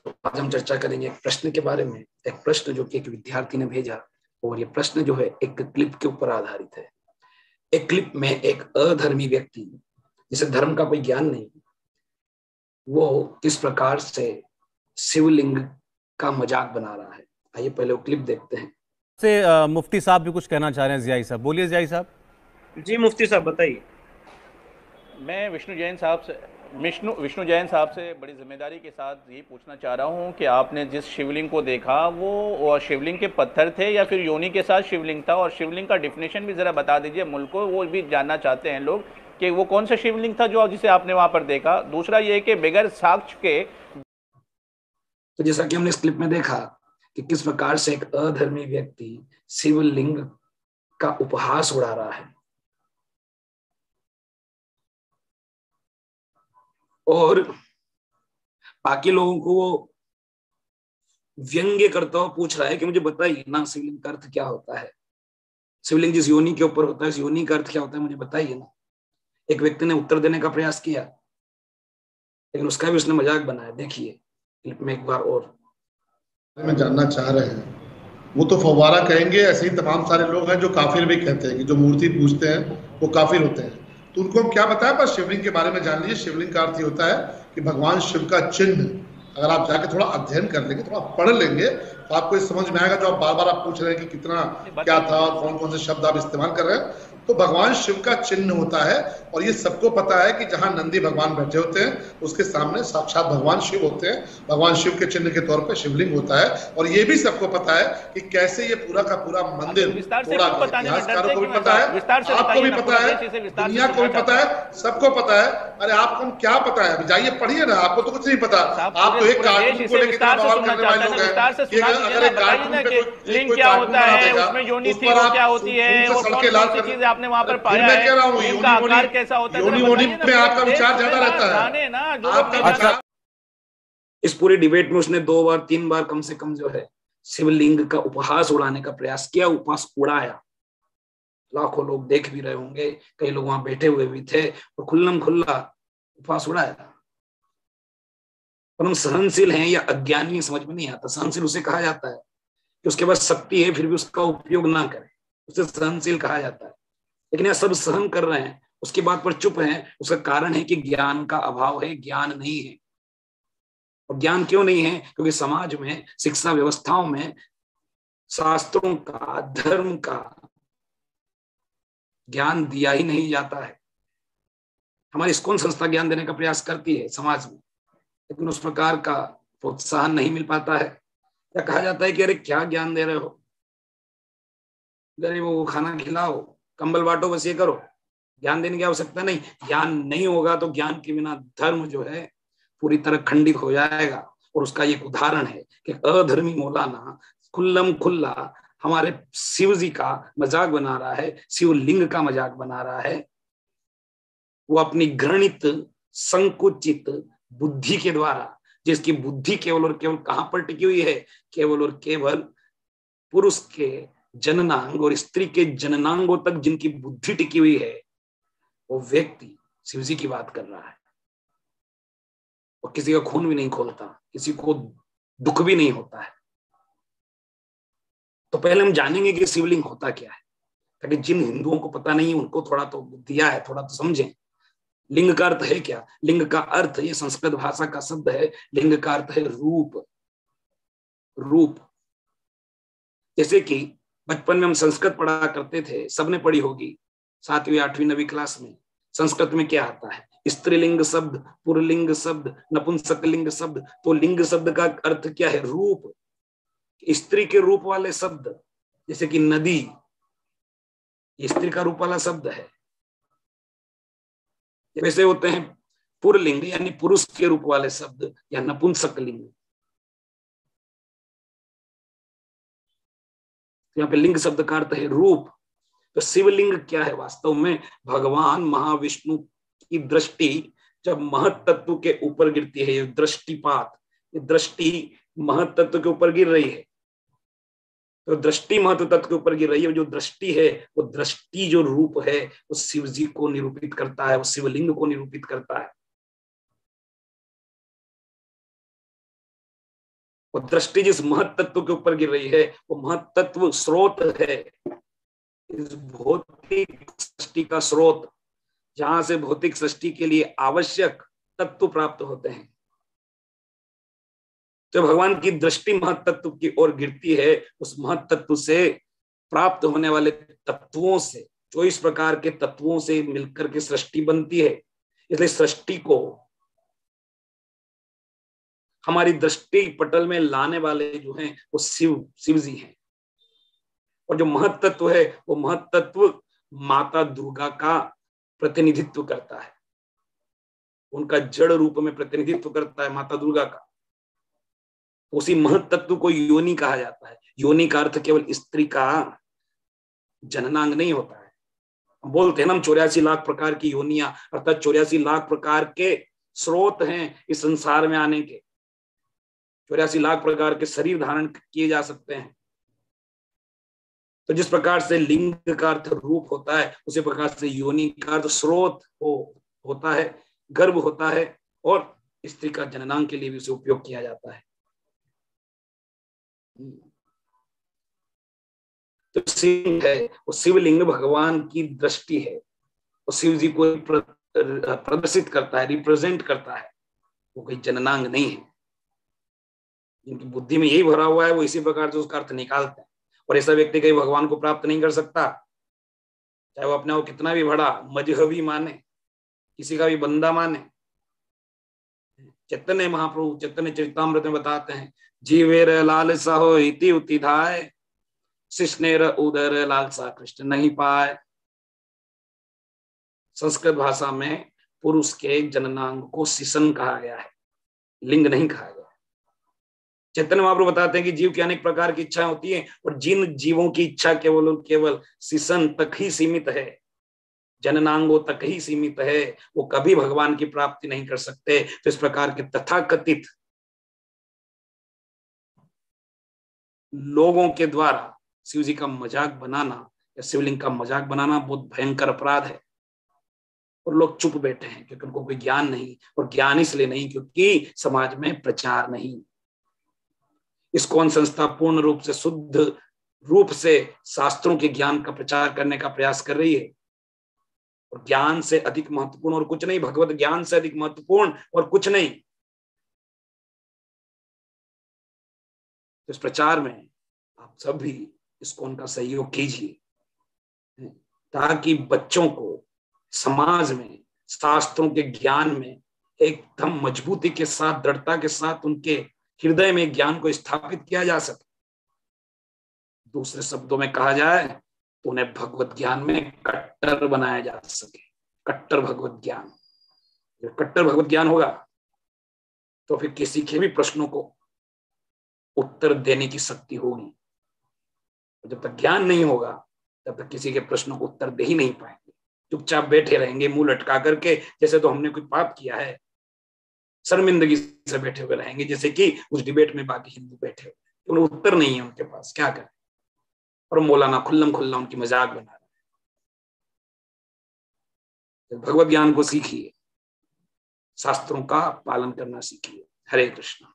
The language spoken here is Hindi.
तो आज हम चर्चा करेंगे एक प्रश्न के बारे में, एक प्रश्न जो कि एक विद्यार्थी ने भेजा, और ये प्रश्न जो है एक क्लिप के ऊपर आधारित है। एक क्लिप में एक अधर्मी व्यक्ति जिसे धर्म का कोई ज्ञान नहीं, वो किस प्रकार से शिवलिंग का मजाक बना रहा है। आइए पहले वो क्लिप देखते हैं। मुफ्ती साहब भी कुछ कहना चाह रहे हैं। जियाई साहब बोलिए। जियाई साहब। जी मुफ्ती साहब बताइए। मैं विष्णु जैन साहब से बड़ी जिम्मेदारी के साथ ये पूछना चाह रहा हूँ कि आपने जिस शिवलिंग को देखा वो शिवलिंग के पत्थर थे या फिर योनि के साथ शिवलिंग था, और शिवलिंग का डिफिनेशन भी ज़रा बता दीजिए मुल्क को, वो भी जानना चाहते हैं लोग कि वो कौन सा शिवलिंग था जो जिसे आपने वहाँ पर देखा। दूसरा ये कि बगैर साक्ष्य के, तो जैसा कि हमने इस क्लिप में देखा कि किस प्रकार से एक अधर्मी व्यक्ति शिवलिंग का उपहास उड़ा रहा है, और बाकी लोगों को वो व्यंग्य करता हुआ पूछ रहा है कि मुझे बताइए ना शिवलिंग का अर्थ क्या होता है, शिवलिंग जिस योनि के ऊपर होता है इस योनि का अर्थ क्या होता है, मुझे बताइए ना। एक व्यक्ति ने उत्तर देने का प्रयास किया, लेकिन उसका भी उसने मजाक बनाया। देखिए क्लिप में एक बार और। में जानना चाह रहे हैं वो तो फव्वारा कहेंगे, ऐसे ही तमाम सारे लोग हैं जो काफिर भी कहते हैं कि जो मूर्ति पूजते हैं वो काफिर होते हैं। तो उनको हम क्या बताएं, बस शिवलिंग के बारे में जान लीजिए। शिवलिंग का अर्थ होता है कि भगवान शिव का चिन्ह। अगर आप जाके थोड़ा अध्ययन कर लेंगे, थोड़ा पढ़ लेंगे, तो आपको ये समझ में आएगा। जो आप बार बार आप पूछ रहे हैं कि कितना क्या था और कौन कौन से शब्द आप इस्तेमाल कर रहे हैं, तो भगवान शिव का चिन्ह होता है। और ये सबको पता है कि जहां नंदी भगवान बैठे होते हैं उसके सामने साक्षात भगवान शिव होते हैं। भगवान शिव के चिन्ह के तौर पे शिवलिंग होता है। और ये भी सबको पता है कि कैसे ये पूरा का पूरा मंदिर तोड़ा गया। इतिहासकारों को भी पता है, आपको भी पता है, दुनिया को भी पता है, सबको पता है। अरे आपको हम क्या पता है, जाइए पढ़िए ना, आपको तो कुछ नहीं पता। आप तो एक कार्टून को लेकर बवाल करने वाले लोग हैं कि अगर एक कार्टून पे लिंग क्या होता है, उसमें योनि थी वो क्या होती है, वो कौन सी चीजें आपने वहां पर पाया है, उनका आकार कैसा होता है, में आपका विचार ज्यादा रहता है ना। अच्छा, इस पूरे डिबेट में उसने 2 बार 3 बार कम से कम जो है शिवलिंग का उपहास उड़ाने का प्रयास किया, उपहास उड़ाया। लाखों लोग देख भी रहे होंगे, कई लोग वहां बैठे हुए भी थे, और खुल्लम खुल्ला उपहास उड़ाया। पर हम सहनशील हैं या अज्ञानी समझ में नहीं आता। सहनशील उसे कहा जाता है कि उसके पास शक्ति है फिर भी उसका उपयोग ना करे, उसे सहनशील कहा जाता है। लेकिन यह सब सहन कर रहे हैं, उसकी बात पर चुप हैं, उसका कारण है कि ज्ञान का अभाव है, ज्ञान नहीं है। और ज्ञान क्यों नहीं है? क्योंकि समाज में, शिक्षा व्यवस्थाओं में शास्त्रों का, धर्म का ज्ञान दिया ही नहीं जाता है। हमारी इस्कॉन संस्था ज्ञान देने का प्रयास करती है समाज में, लेकिन उस प्रकार का प्रोत्साहन नहीं मिल पाता है। या कहा जाता है कि अरे क्या ज्ञान दे रहे हो, गरीबों को खाना खिलाओ, कंबल बांटो, बस ये करो, ज्ञान देने की आवश्यकता नहीं। ज्ञान नहीं होगा तो ज्ञान के बिना धर्म जो है पूरी तरह खंडित हो जाएगा। और उसका एक उदाहरण है कि अधर्मी मौलाना खुल्लम खुल्ला हमारे शिव जी का मजाक बना रहा है, शिवलिंग का मजाक बना रहा है। वो अपनी घृणित संकुचित बुद्धि के द्वारा, जिसकी बुद्धि केवल और केवल कहां पर टिकी हुई है, केवल और केवल पुरुष के जननांग और स्त्री के जननांगों तक जिनकी बुद्धि टिकी हुई है, वो व्यक्ति शिवजी की बात कर रहा है। और किसी का खून भी नहीं खोलता, किसी को दुख भी नहीं होता है। तो पहले हम जानेंगे कि शिवलिंग होता क्या है, ताकि जिन हिंदुओं को पता नहीं उनको थोड़ा तो दिया है, थोड़ा तो समझें। लिंग का अर्थ है क्या? लिंग का अर्थ, ये संस्कृत भाषा का शब्द है, लिंग का अर्थ है रूप। रूप, जैसे कि बचपन में हम संस्कृत पढ़ा करते थे, सबने पढ़ी होगी 7वीं 8वीं 9वीं क्लास में। संस्कृत में क्या आता है? स्त्रीलिंग शब्द, पुरलिंग शब्द, नपुंसकलिंग शब्द। तो लिंग शब्द का अर्थ क्या है? रूप। स्त्री के रूप वाले शब्द, जैसे कि नदी, ये स्त्री का रूप वाला शब्द है। वैसे होते हैं पुरलिंग यानी पुरुष के रूप वाले शब्द, या नपुंसकलिंग। यहाँ पे लिंग शब्द का अर्थ है रूप। तो शिवलिंग क्या है वास्तव में? भगवान महाविष्णु की दृष्टि जब महत तत्व के ऊपर गिरती है, ये दृष्टिपात, ये दृष्टि महत तत्व के ऊपर गिर रही है। तो दृष्टि महत्व तत्व के ऊपर गिर रही है। जो दृष्टि है, वो दृष्टि जो रूप है, वो शिव जी को निरूपित करता है, वो शिवलिंग को निरूपित करता है। और दृष्टि जिस महत तत्व के ऊपर गिर रही है वो महत तत्व स्रोत है, इस भौतिक सृष्टि का स्रोत, जहां से भौतिक सृष्टि के लिए आवश्यक तत्व प्राप्त होते हैं। तो भगवान की दृष्टि महत तत्व की ओर गिरती है, उस महत तत्व से प्राप्त होने वाले तत्वों से, 24 प्रकार के तत्वों से मिलकर के सृष्टि बनती है। इसलिए सृष्टि को हमारी दृष्टि पटल में लाने वाले जो हैं वो शिव जी हैं। और जो महत तत्व है वो महत तत्व माता दुर्गा का प्रतिनिधित्व करता है, उनका जड़ रूप में प्रतिनिधित्व करता है माता दुर्गा का। उसी महत तत्व को योनि कहा जाता है। योनि का अर्थ केवल स्त्री का जननांग नहीं होता है। हम बोलते हैं ना, 84 लाख प्रकार की योनियां, अर्थात 84 लाख प्रकार के स्रोत हैं इस संसार में आने के। 84 लाख प्रकार के शरीर धारण किए जा सकते हैं। तो जिस प्रकार से लिंग का अर्थ रूप होता है, उसी प्रकार से योनि का अर्थ स्रोत होता है, गर्भ होता है, और स्त्री का जननांग के लिए भी उसे उपयोग किया जाता है। तो शिव है वो शिवलिंग भगवान की दृष्टि है, वो शिव जी को प्रदर्शित करता है, रिप्रेजेंट करता है। वो कोई जननांग नहीं है। जिनकी बुद्धि में यही भरा हुआ है वो इसी प्रकार से उसका अर्थ निकालते हैं। और ऐसा व्यक्ति कहीं भगवान को प्राप्त नहीं कर सकता, चाहे वो अपने को कितना भी बड़ा मजहबी माने, किसी का भी बंदा माने। चैतन्य महाप्रभु चैतन्य चरितामृत में बताते हैं, जीवेर लालसा हो इति उतिधाय, शिष्णेर उदर लालसा कृष्ण नहीं पाए। संस्कृत भाषा में पुरुष के जननांग को शिशन कहा गया है, लिंग नहीं कहा गया। चैतन्य महाप्रभु बताते हैं कि जीव की अनेक प्रकार की इच्छा होती है, और जिन जीवों की इच्छा केवल शिशन तक ही सीमित है, जननांगों तक ही सीमित है, वो कभी भगवान की प्राप्ति नहीं कर सकते। तो इस प्रकार के तथाकथित लोगों के द्वारा शिव जी का मजाक बनाना या शिवलिंग का मजाक बनाना बहुत भयंकर अपराध है। और लोग चुप बैठे हैं क्योंकि उनको कोई ज्ञान नहीं, और ज्ञान इसलिए नहीं क्योंकि समाज में प्रचार नहीं। इस्कॉन संस्था पूर्ण रूप से शुद्ध रूप से शास्त्रों के ज्ञान का प्रचार करने का प्रयास कर रही है, और ज्ञान से अधिक महत्वपूर्ण और कुछ नहीं, भगवत ज्ञान से अधिक महत्वपूर्ण और कुछ नहीं। इस प्रचार में आप सब भी इस्कॉन का सहयोग कीजिए, ताकि बच्चों को समाज में शास्त्रों के ज्ञान में एकदम मजबूती के साथ, दृढ़ता के साथ उनके हृदय में ज्ञान को स्थापित किया जा सके। दूसरे शब्दों में कहा जाए तो उन्हें भगवत ज्ञान में कट्टर बनाया जा सके। कट्टर भगवत ज्ञान, जब कट्टर भगवत ज्ञान होगा तो फिर किसी के भी प्रश्नों को उत्तर देने की शक्ति होगी। जब तक ज्ञान नहीं होगा तब तक किसी के प्रश्नों को उत्तर दे ही नहीं पाएंगे। चुपचाप बैठे रहेंगे मुंह लटका करके, जैसे तो हमने कोई पाप किया है। शर्मिंदगी से बैठे हुए रहेंगे, जैसे कि उस डिबेट में बाकी हिंदू बैठे हुए, उन्हें उत्तर नहीं है उनके पास, क्या करें। और मौलाना खुल्लम खुल्ला उनकी मजाक बना रहे हैं। भगवत ज्ञान को सीखिए, शास्त्रों का पालन करना सीखिए। हरे कृष्ण।